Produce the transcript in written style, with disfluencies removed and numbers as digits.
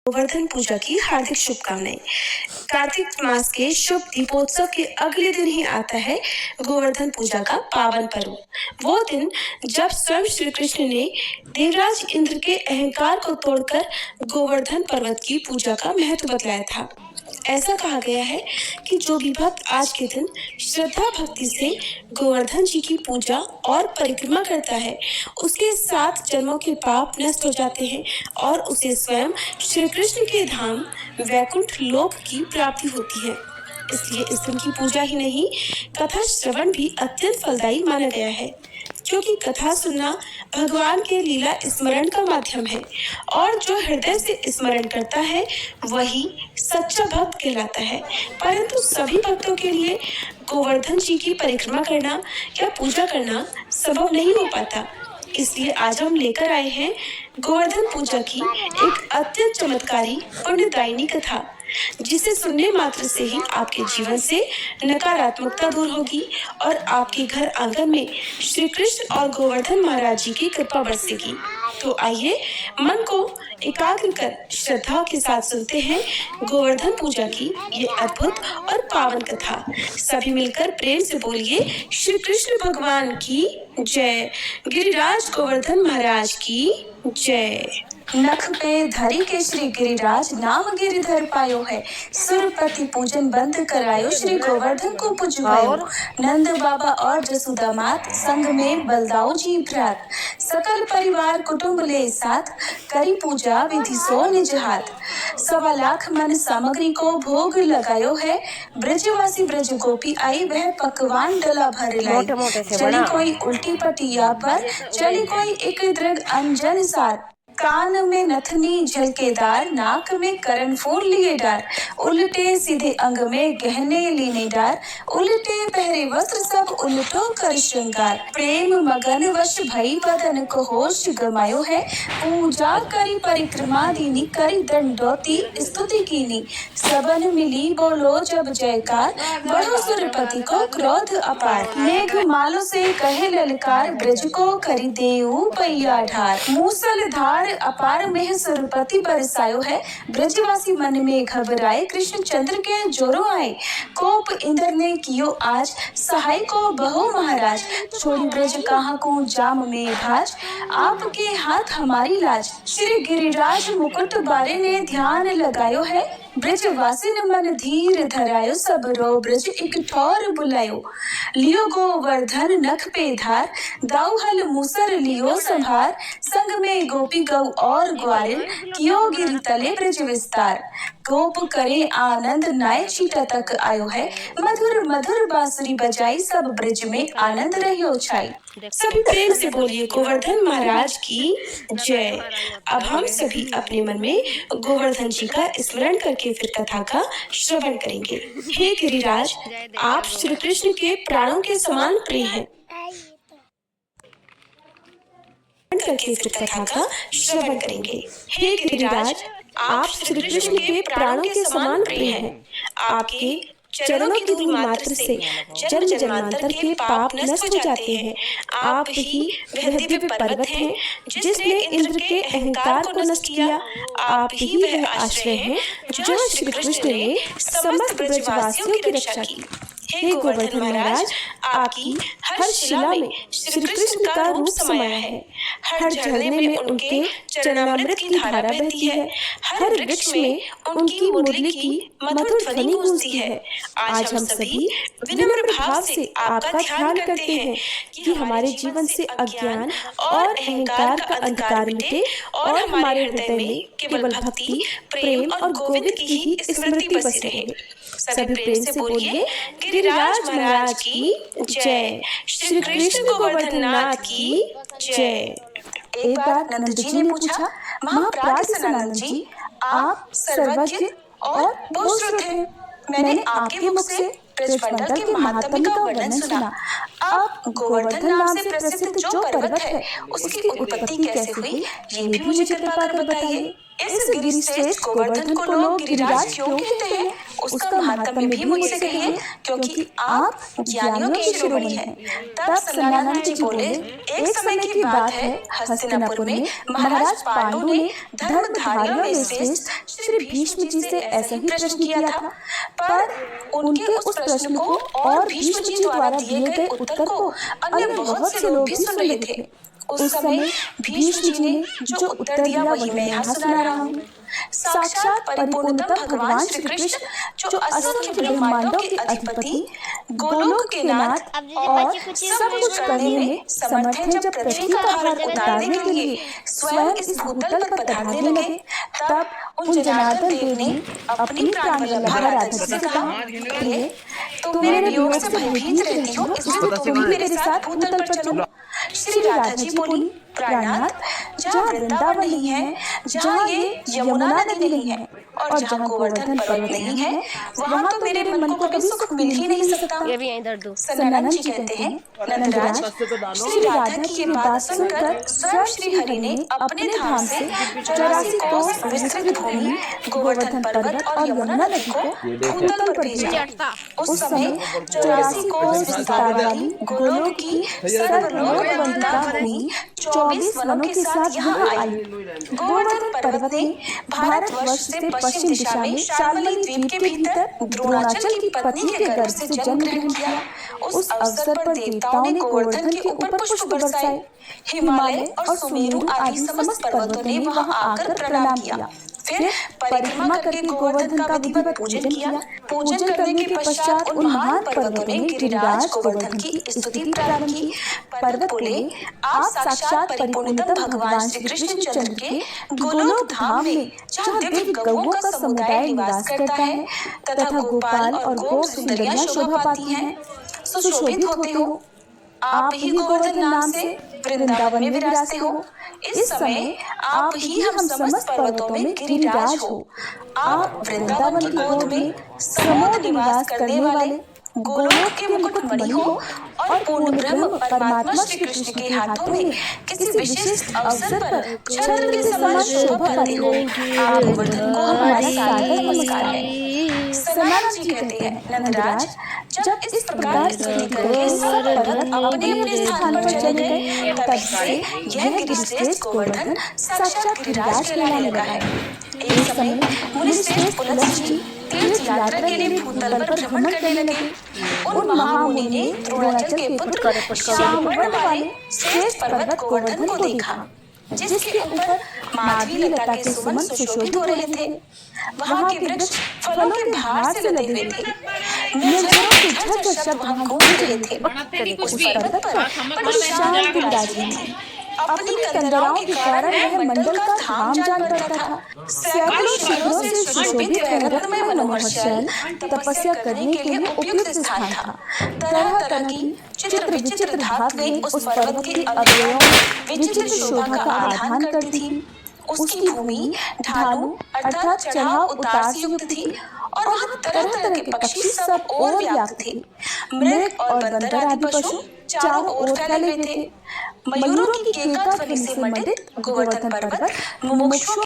गोवर्धन पूजा की हार्दिक शुभकामनाएं। कार्तिक मास के शुभ दीपोत्सव के अगले दिन ही आता है गोवर्धन पूजा का पावन पर्व। वो दिन जब स्वयं श्री कृष्ण ने देवराज इंद्र के अहंकार को तोड़कर गोवर्धन पर्वत की पूजा का महत्व बतलाया था। ऐसा कहा गया है कि जो भी भक्त आज के दिन श्रद्धा भक्ति से गोवर्धन जी की पूजा और परिक्रमा करता है, उसके 7 जन्मों के पाप नष्ट हो जाते हैं और उसे स्वयं श्री कृष्ण के धाम वैकुंठ लोक की प्राप्ति होती है। इसलिए इस दिन की पूजा ही नहीं, कथा श्रवण भी अत्यंत फलदायी माना गया है, क्योंकि कथा सुनना भगवान के लीला स्मरण का माध्यम है और जो हृदय से स्मरण करता है वही सच्चा भक्त कहलाता है। परंतु सभी भक्तों के लिए गोवर्धन जी की परिक्रमा करना या पूजा करना संभव नहीं हो पाता। इसलिए आज हम लेकर आए हैं गोवर्धन पूजा की एक अत्यंत चमत्कारी पुण्यदायिनी कथा, जिसे सुनने मात्र से ही आपके जीवन से नकारात्मकता दूर होगी और आपके घर आंगन में श्री कृष्ण और गोवर्धन महाराज जी की कृपा बरसेगी। तो आइए मन को एकाग्र कर श्रद्धा के साथ सुनते हैं गोवर्धन पूजा की ये अद्भुत और पावन कथा। सभी मिलकर प्रेम से बोलिए श्री कृष्ण भगवान की जय, गिरिराज गोवर्धन महाराज की जय। नख पे धरी के श्री गिरिराज नाम गिरिधर पायो है, सुरपति पूजन बंद करायो श्री गोवर्धन को पुजवायो। नंद बाबा और जसोदा मात संग में बलदाऊ जी भ्रात, सकल परिवार कुटुंब ले साथ करी पूजा विधि सो निज हाथ। 1.25 लाख मन सामग्री को भोग लगायो है, ब्रजवासी ब्रज गोपी आई वह पकवान डला भर लाई। चली कोई उल्टी पटिया पर, चली कोई एक दृढ़ अंजन सार। कान में नथनी झलकेदार, नाक में करण फूल लिए डार। उल्टे सीधे अंग में गहने लीने डार, उल्टे पहरे वस्त्र सब उल्टो कर श्रृंगार। प्रेम मगन वश भई बदन को होश गमायो है, पूजा करी परिक्रमा दीनी करी दंडोती स्तुति कीनी। सबन मिली बोलो जब जयकार, बढ़ो सुरपति को क्रोध अपार। मेघ मालो से कहे ललकार, ब्रज को करी देऊ पैया ढार। मूसल धार अपार में सुरपति बरसायो है, ब्रजवासी मन में घबराए कृष्ण चंद्र के जोरों आए। कोप इंद्र ने कियो आज, सहाय को बहो महाराज। छोड़ी ब्रज कहाँ को जाम में भाज, आपके हाथ हमारी लाज। श्री गिरिराज मुकुट बारे ने ध्यान लगायो है, ब्रजवासी ने मन धीर धरायो। सब रो ब्रज एक ठौर बुलायो, लियो गोवर्धन नख पे धार। दाऊ हल मूसर लियो संभार, संग में गोपी गौ और ग्वालिन, कियो गिरि तले ब्रज विस्तार। गोप करे आनंद नाय चीटा तक आयो है, मधुर मधुर बांसुरी बजाई सब ब्रज में आनंद रहियो छाई। सभी प्रेम से बोलिए गोवर्धन महाराज की जय। अब हम सभी अपने मन में गोवर्धन जी का स्मरण करके फिर कथा का श्रवण करेंगे। हे गिरिराज, आप श्री कृष्ण के प्राणों के समान प्रिय हैं। करके फिर कथा का श्रवण करेंगे। हे गिरिराज, आप श्री कृष्ण के प्राणों के समान प्रिय हैं। आपके चरणों की धूल मात्र से जन्म जन्मांतर के पाप नष्ट हो जाते हैं। आप ही वह दिव्य पर्वत हैं जिसने इंद्र के अहंकार को नष्ट किया। आप ही वह आश्रय हैं जहाँ श्री कृष्ण ने समस्त ब्रजवासियों की रक्षा की। हे गोवर्धन महाराज, आपकी हर शिला में श्री कृष्ण का रूप समाया है। हर झरने में उनके चरणामृत की धारा बहती है, हर वृक्ष में उनकी मुरली की मधुर ध्वनि गूंजती है। आज हम सभी विनम्र भाव से आपका ध्यान करते हैं कि हमारे जीवन से अज्ञान और अहंकार का अंधकार मिटे और हमारे हृदय में केवल भक्ति, प्रेम और गोविंद की ही स्मृति बसी रहे। सभी प्रेम से बोलिए गिरिराज महाराज की जय, श्री कृष्ण गोवर्धन नाथ की जय। एक बार नंद जी ने पूछा, महाप्राण सनातन जी, आप सर्वज्ञ और बहुश्रुत हैं। मैंने आपके मुख से ब्रजमंडल के महात्म्य का वर्णन सुना। आप गोवर्धन नाम से प्रसिद्ध जो पर्वत है, उसकी उत्पत्ति कैसे हुई, ये भी मुझे कृपा कर बताइए। इस गिरिश्रेष्ठ गोवर्धन को लोग गिरिराज क्यों कहते हैं? उसका महात्म्य भी मुझसे कहिए, क्योंकि आप ज्ञानियों की शिरोमणि हैं। तब सनकानंद जी बोले, एक समय की बात है, हस्तिनापुर में महाराज पांडु ने धर्मधारियों में श्रेष्ठ श्री भीष्म जी से ऐसा ही प्रश्न किया था, पर उनके उस प्रश्न को और भीष्म जी द्वारा दिए गए उत्तर को अन्य बहुत से लोग भी सुन रहे थे। उस समय भीष्म जी ने जो उत्तर दिया वही मैं यहाँ सुना रहा हूँ। साक्षात परिपूर्णतम भगवान श्री कृष्ण, जो असंख्य ब्रह्मांडों के अधिपति, गोलोक के नाथ और सब कुछ करने में समर्थ हैं, जब पृथ्वी का भार उतारने के लिए स्वयं इस भूतल पर पधारने लगे, तब उन जनार्दन देव ने अपनी प्राण वल्लभा राधा जी से कहा, प्रिय, तुम मेरे वियोग से भयभीत रहती हो, इसलिए तुम भी मेरे साथ भूतल पर चलो। श्री राधा जी बोली, प्राणनाथ, जहाँ वृंदावन नहीं है, जहाँ ये यमुना नदी नहीं है और जहाँ गोवर्धन पर्वत नहीं है, वहाँ तो मेरे मन को कभी सुख मिल ही नहीं सकता। सनकानंद जी कहते हैं, नंदराज, श्री राधा की ये बात सुनकर स्वयं श्री हरि ने अपने धाम से 84 कोस विस्तृत भूमि, गोवर्धन पर्वत और यमुना नदी को भूतल पर भेजा। उस समय 84 कोस विस्तार वाली गोलोक की सर्वलोक वंदिता भूमि 24 वनों के साथ यहाँ आई। गोवर्धन पर्वत ने भारतवर्ष से पश्चिम दिशा में शाल्मली द्वीप के भीतर द्रोणाचल की पत्नी के गर्भ से जन्म ग्रहण किया। उस अवसर पर देवताओं ने गोवर्धन के ऊपर पुष्प बरसाए। हिमालय और सुमेरु आदि समस्त पर्वतों ने वहां आकर प्रणाम किया। फिर परिक्रमा करके गोवर्धन का विधिवत पूजन किया। पूजन करने के पश्चात उन महान पर्वतों ने गिरिराज गोवर्धन की स्तुति प्रारंभ की। पर्वत बोले, आप साक्षात परिपूर्णतम भगवान श्री कृष्णचंद्र के गोलोक धाम में, जहाँ दिव्य गौओं का समुदाय निवास करता है तथा गोपाल और गो सुंदरियां शोभा पाती हैं, सुशोभित होते हो। आप ही गोवर्धन नाम से वृंदावन में विराजते हो। इस समय आप ही हम समस्त पर्वतों में गिरिराज हो। आप वृंदावन की गोद में समोद निवास करने वाले गोलोक के मुकुटमणि हो और पूर्ण ब्रह्म परमात्मा श्री कृष्ण के हाथों में किसी विशेष अवसर पर छत्र के समान शोभा पाते हो। आप गोवर्धन को हमारा सादर नमस्कार है। सनकानंद जी कहते हैं, नंदराज, जब इस प्रकार स्तुति करके सब पर्वत अपने अपने स्थान पर चले गए, तब से यह गिरिश्रेष्ठ गोवर्धन साक्षात गिरिराज कहलाने लगा है। एक समय मुनिश्रेष्ठ पुलस्त्य जी तीर्थ यात्रा के लिए भूतल पर भ्रमण करने लगे। उन महामुनि ने द्रोणाचल के पुत्र श्यामवर्ण वाले श्रेष्ठ पर्वत गोवर्धन को देखा, जिसके ऊपर माधवी लता के सुमन सुशोभित हो रहे थे। वहाँ के वृक्ष फलों के भार से लदे हुए थे। निर्झरों के झरझर शब्द वहाँ गूंज रहे थे। उस पर्वत पर बड़ी शांति विराजमान थी। अपनी कंदराओं के कारण वह मंडल का धाम जान पड़ता था। सैकड़ों शिखरों से सुशोभित रत्नमय मनोहर शैल तपस्या करने के लिए उपयुक्त स्थान था। तरह तरह की चित्र विचित्र धातुएं उस पर्वत के अवयवों में विचित्र शोभा का आधान करती थी। उसकी भूमि ढालू अर्थात चढ़ाव उतार से युक्त थी और वहाँ तरह तरह के पक्षी सब ओर व्याप्त थे। मृग और बंदर आदि पशु चारों ओर फैले हुए थे। मयूरों की केका ध्वनि से मंडित गोवर्धन पर्वत मुमुक्षुओं